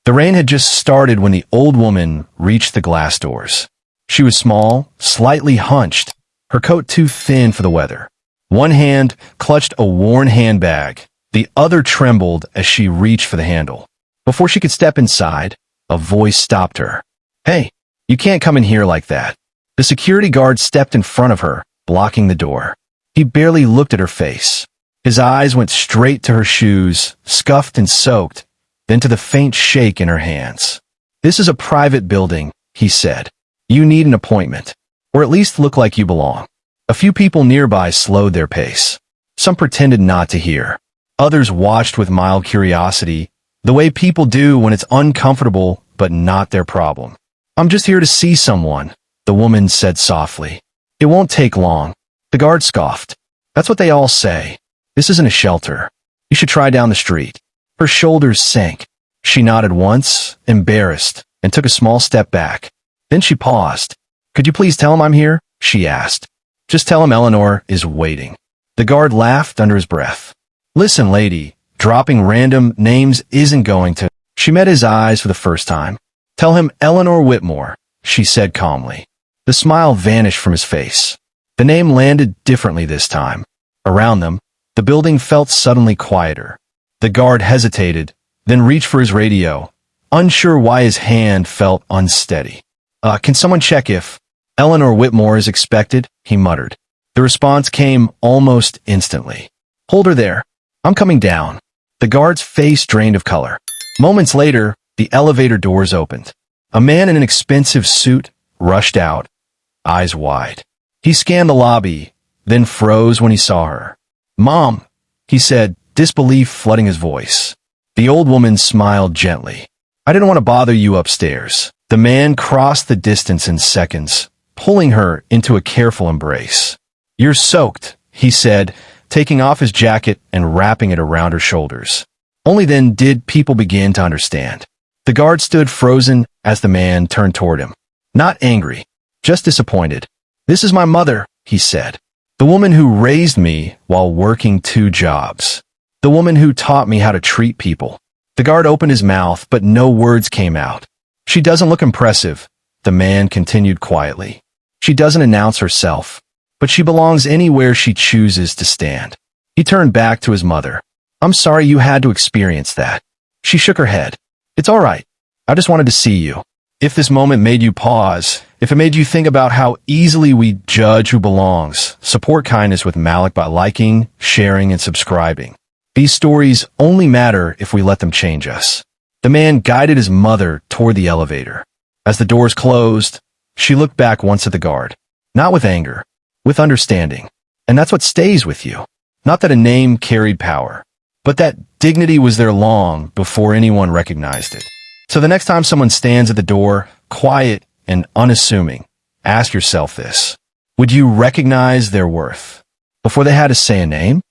The rain had just started when the old woman reached the glass doors. She was small, slightly hunched, her coat too thin for the weather. One hand clutched a worn handbag. The other trembled as she reached for the handle. Before she could step inside, a voice stopped her. "Hey, you can't come in here like that." The security guard stepped in front of her, blocking the door. He barely looked at her face. His eyes went straight to her shoes, scuffed and soaked, then to the faint shake in her hands. "This is a private building," he said. "You need an appointment, or at least look like you belong." A few people nearby slowed their pace. Some pretended not to hear. Others watched with mild curiosity, the way people do when it's uncomfortable but not their problem. "I'm just here to see someone," the woman said softly. "It won't take long." The guard scoffed. "That's what they all say. This isn't a shelter. You should try down the street." Her shoulders sank. She nodded once, embarrassed, and took a small step back. Then she paused. "Could you please tell him I'm here?" she asked. "Just tell him Eleanor is waiting." The guard laughed under his breath. "Listen, lady, dropping random names isn't going to—" She met his eyes for the first time. "Tell him Eleanor Whitmore," she said calmly. The smile vanished from his face. The name landed differently this time. Around them, the building felt suddenly quieter. The guard hesitated, then reached for his radio, unsure why his hand felt unsteady. Can someone check if Eleanor Whitmore is expected?" he muttered. The response came almost instantly. "Hold her there. I'm coming down." The guard's face drained of color. Moments later, the elevator doors opened. A man in an expensive suit rushed out, eyes wide. He scanned the lobby, then froze when he saw her. "Mom," he said, disbelief flooding his voice. The old woman smiled gently. "I didn't want to bother you upstairs." The man crossed the distance in seconds, pulling her into a careful embrace. "You're soaked," he said, taking off his jacket and wrapping it around her shoulders. Only then did people begin to understand. The guard stood frozen as the man turned toward him. Not angry, just disappointed. "This is my mother," he said. "The woman who raised me while working 2 jobs. The woman who taught me how to treat people." The guard opened his mouth, but no words came out. "She doesn't look impressive," the man continued quietly. "She doesn't announce herself, but she belongs anywhere she chooses to stand." He turned back to his mother. "I'm sorry you had to experience that." She shook her head. "It's all right. I just wanted to see you." If this moment made you pause, if it made you think about how easily we judge who belongs, support kindness with Malik by liking, sharing, and subscribing. These stories only matter if we let them change us. The man guided his mother toward the elevator. As the doors closed, she looked back once at the guard. Not with anger, with understanding. And that's what stays with you. Not that a name carried power, but that dignity was there long before anyone recognized it. So the next time someone stands at the door, quiet and unassuming, ask yourself this. Would you recognize their worth before they had to say a name?